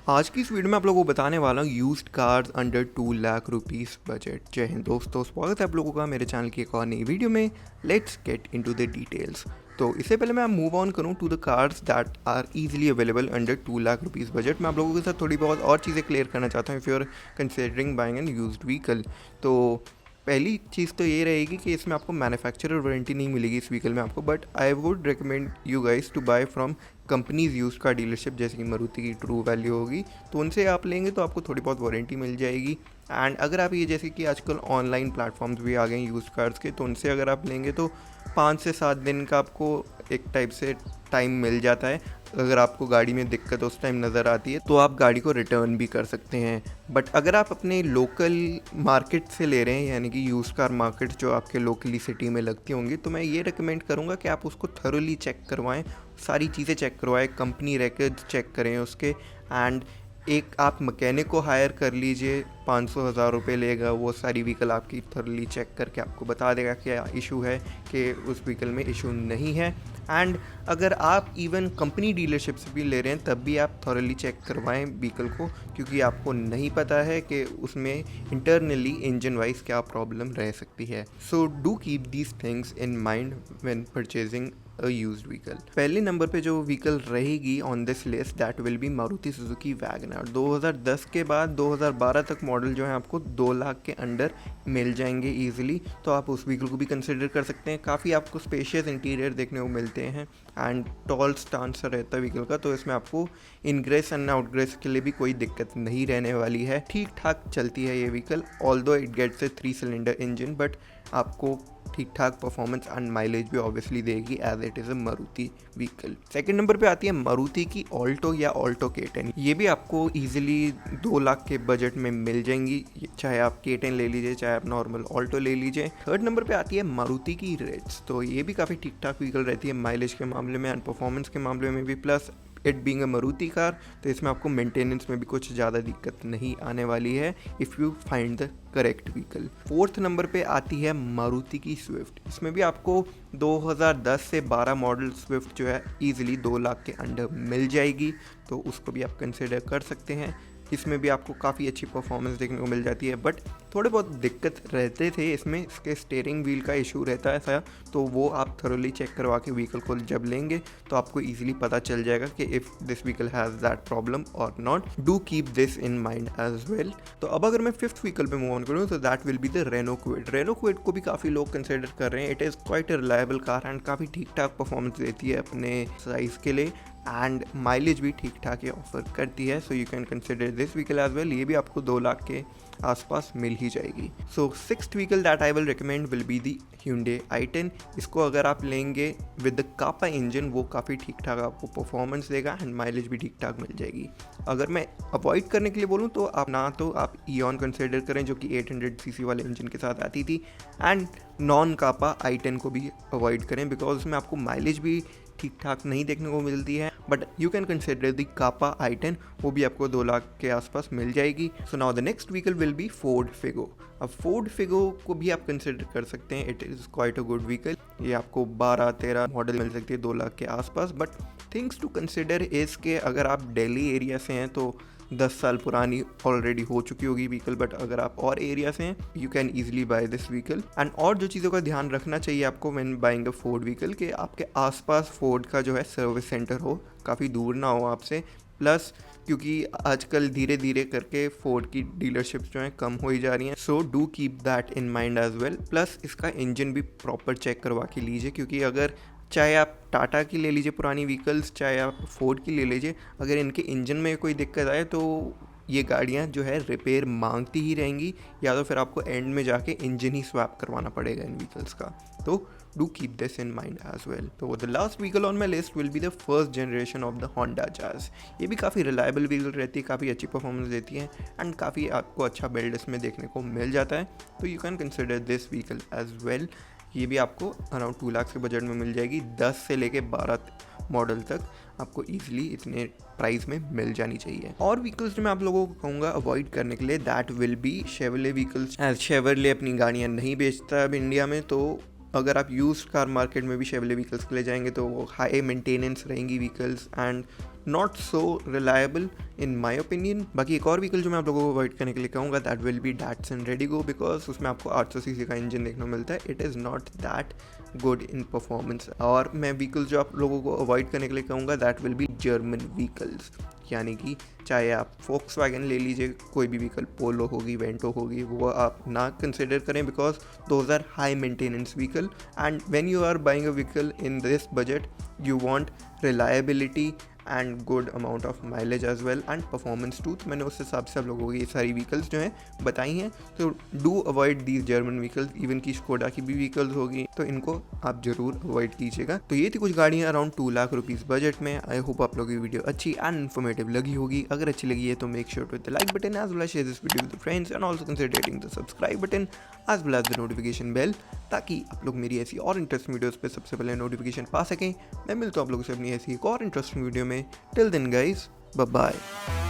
आज की इस वीडियो में आप लोगों को बताने वाला हूँ used cars under 2 lakh rupees budget. जय हिंद दोस्तों, स्वागत है आप लोगों का मेरे चैनल की एक और नई वीडियो में। Let's get into the details. तो इससे पहले मैं मूव ऑन करूँ to the cars that are easily available under 2 lakh rupees budget, मैं आप लोगों के साथ थोड़ी बहुत और चीज़ें क्लियर करना चाहता हूँ if you are considering buying an used vehicle. तो पहली चीज़ तो ये रहेगी कि इसमें आपको मैन्युफैक्चरर वारंटी नहीं मिलेगी इस व्हीकल में आपको, but I would recommend you guys to buy from companies use car dealership, जैसे कि मारुति की ट्रू वैल्यू होगी, तो उनसे आप लेंगे तो आपको थोड़ी बहुत वारंटी मिल जाएगी। एंड अगर आप ये जैसे कि आजकल ऑनलाइन प्लेटफॉर्म्स भी आ गए हैं यूज़ कार्स के, तो उनसे अगर आप लेंगे तो 5 से 7 दिन का आपको एक टाइप से टाइम मिल जाता है। अगर आपको गाड़ी में दिक्कत उस टाइम नज़र आती है तो आप गाड़ी को रिटर्न भी कर सकते हैं। बट अगर आप अपने लोकल मार्केट से ले रहे हैं, यानी कि यूज़ कार मार्केट जो आपके लोकली सिटी में लगती होंगी, तो मैं ये रिकमेंड करूँगा कि आप उसको थरोली चेक करवाएं, सारी चीज़ें चेक करवाएं, कंपनी रिकॉर्ड्स चेक करें उसके। एंड एक आप मैकेनिक को हायर कर लीजिए, 500-1000 रुपये लेगा, वो सारी व्हीकल आपकी थर्ली चेक करके आपको बता देगा क्या इशू है, कि उस व्हीकल में इशू नहीं है। एंड अगर आप इवन कंपनी डीलरशिप से भी ले रहे हैं तब भी आप थॉरली चेक करवाएं व्हीकल को, क्योंकि आपको नहीं पता है कि उसमें इंटरनली इंजन वाइज क्या प्रॉब्लम रह सकती है। सो do keep these things in mind when purchasing a used vehicle. पहले नंबर पे जो व्हीकल रहेगी on this list that will B Maruti Suzuki Wagner. 2010 के बाद 2012 तक मॉडल जो है आपको 2 लाख के अंडर मिल जाएंगे ईजिली, तो आप उस व्हीकल को भी कंसिडर कर सकते हैं। काफ़ी आपको स्पेशियस इंटीरियर देखने को मिलते हैं एंड टॉल स्टांस रहता है व्हीकल का, तो इसमें आपको इनग्रेस एंड आउटग्रेस के लिए भी कोई दिक्कत नहीं रहने वाली है। ठीक ठाक चलती है ये vehicle, although it gets a 3 cylinder engine, but आपको ठीक ठाक परफॉर्मेंस एंड माइलेज भी ऑब्वियसली देगी as it is a Maruti vehicle. Second number पे आती है मारुति की ऑल्टो या ऑल्टो K10। ये भी आपको इजीली 2 लाख के बजट में मिल जाएंगी, चाहे आप K10 ले लीजिए चाहे आप नॉर्मल ऑल्टो ले लीजिए। थर्ड नंबर पे आती है मारुति की रेड्स। तो ये भी काफ़ी ठीक ठाक व्हीकल रहती है माइलेज के मामले में एंड परफॉर्मेंस के मामले में भी, plus it being a Maruti car, तो इसमें आपको मेंटेनेंस में भी कुछ ज़्यादा दिक्कत नहीं आने वाली है if you find the correct vehicle. Fourth number पे आती है मारुति की स्विफ्ट। इसमें भी आपको 2010 से 12 मॉडल स्विफ्ट जो है ईजिली 2 लाख के अंडर मिल जाएगी, तो उसको भी आप कंसिडर कर सकते हैं। इसमें भी आपको काफ़ी अच्छी परफॉर्मेंस देखने को मिल जाती है, बट थोड़े बहुत दिक्कत रहते थे इसमें, इसके स्टीयरिंग व्हील का इशू रहता है ऐसा, तो वो आप थोरली चेक करवा के व्हीकल को जब लेंगे तो आपको ईजिली पता चल जाएगा कि if this vehicle has that problem or not. Do keep this in mind as well. तो अब अगर मैं फिफ्थ व्हीकल पे मूव ऑन करूँ तो that will be the Renault Kwid. Renault Kwid को भी काफ़ी लोग कंसिडर कर रहे हैं। It is quite a reliable car and काफ़ी ठीक ठाक परफॉर्मेंस देती है अपने साइज़ के लिए, एंड माइलेज भी ठीक ठाक ये ऑफर करती है, so you can consider this vehicle as well. ये भी आपको 2 लाख के आसपास मिल ही जाएगी। So sixth vehicle that I will recommend will be the Hyundai i10। इसको अगर आप लेंगे विद द कापा इंजन, वो काफ़ी ठीक ठाक आपको परफॉर्मेंस देगा एंड माइलेज भी ठीक ठाक मिल जाएगी। अगर मैं अवॉइड करने के लिए बोलूँ तो आप ईऑन कंसिडर करें जो कि 800cc वाले इंजन के साथ आती थी, एंड नॉन कापा i10 को भी अवॉइड करें बिकॉज उसमें आपको माइलेज भी ठीक ठाक नहीं देखने को मिलती है। But you can consider the Kappa i10, वो भी आपको 2 लाख के आसपास मिल जाएगी। So now the next vehicle will be Ford Figo. अब फोर्ड फिगो को भी आप कंसिडर कर सकते हैं, it is quite a good vehicle. ये आपको 12-13 मॉडल मिल सकती है 2 लाख के आसपास। But things to consider is के अगर आप दिल्ली एरिया से हैं तो 10 साल पुरानी ऑलरेडी हो चुकी होगी व्हीकल, बट अगर आप और एरिया से हैं you can easily buy this vehicle. And और जो चीज़ों का ध्यान रखना चाहिए आपको when buying a Ford vehicle, कि आपके आसपास फोर्ड का जो है सर्विस सेंटर हो, काफ़ी दूर ना हो आपसे। प्लस क्योंकि आजकल धीरे धीरे करके फोर्ड की डीलरशिप्स जो हैं कम हो ही जा रही हैं, so do keep that in mind as well. Plus इसका इंजन भी प्रॉपर चेक करवा के लीजिए, क्योंकि अगर चाहे आप टाटा की ले लीजिए पुरानी व्हीकल्स, चाहे आप फोर्ड की ले लीजिए, अगर इनके इंजन में कोई दिक्कत आए तो ये गाड़ियाँ जो है रिपेयर मांगती ही रहेंगी, या तो फिर आपको एंड में जाके इंजन ही स्वैप करवाना पड़ेगा इन व्हीकल्स का। तो do keep this in mind as well. तो the last vehicle on my list will be the first generation of the Honda Jazz. ये भी काफ़ी रिलायबल व्हीकल रहती है, काफ़ी अच्छी परफॉर्मेंस देती है एंड काफ़ी आपको अच्छा बिल्ड इसमें देखने को मिल जाता है, तो you can consider this vehicle as well. ये भी आपको अराउंड 2 लाख के बजट में मिल जाएगी। 10 से लेके 12 मॉडल तक आपको ईजिली इतने प्राइस में मिल जानी चाहिए। और व्हीकल्स जो मैं आप लोगों को कहूँगा अवॉइड करने के लिए, that will be Chevrolet vehicles. As Chevrolet अपनी गाड़ियाँ नहीं बेचता अब इंडिया में, तो अगर आप यूज्ड कार मार्केट में भी शेवरले व्हीकल्स के लिए जाएंगे तो वो हाई मेंटेनेंस रहेंगी vehicles and not so reliable in my opinion. बाकी एक और व्हीकल जो मैं आप लोगों को अवॉइड करने के लिए कहूँगा that will be Datsun Redigo, because उसमें आपको 800 सीसी का इंजन देखने को मिलता है। It is not that good in performance. और मैं व्हीकल जो आप लोगों को अवॉइड करने के लिए कहूँगा that will B German vehicles, यानी कि चाहे आप फोक्सवैगन ले लीजिए, कोई भी व्हीकल, पोलो होगी, वेंटो होगी, वो आप ना कंसिडर करें because those are high maintenance vehicle. And when you are buying a vehicle in this budget you want reliability and good amount of mileage as well and performance too। तो मैंने उस हिसाब से आप लोगों को ये सारी व्हीकल्स जो हैं बताई हैं। तो do avoid these German vehicles, even की स्कोडा की भी व्हीकल्स होगी, तो इनको आप जरूर अवॉइड कीजिएगा। तो ये थी कुछ गाड़ियाँ अराउंड 2 लाख रुपीज़ बजट में। आई होप आप लोगों की वीडियो अच्छी एंड इन्फॉर्मेटिव लगी होगी। अगर अच्छी लगी है तो make sure to the like button as well as share this video with friends and also consider hitting the subscribe button as well as the notification bell, ताकि आप लोग मेरी ऐसी और इंटरेस्टिंग वीडियोस पे सबसे पहले नोटिफिकेशन पा सकें। मैं मिलता हूँ आप लोगों से अपनी ऐसी एक और इंटरेस्टिंग वीडियो में। Till then guys, bye bye.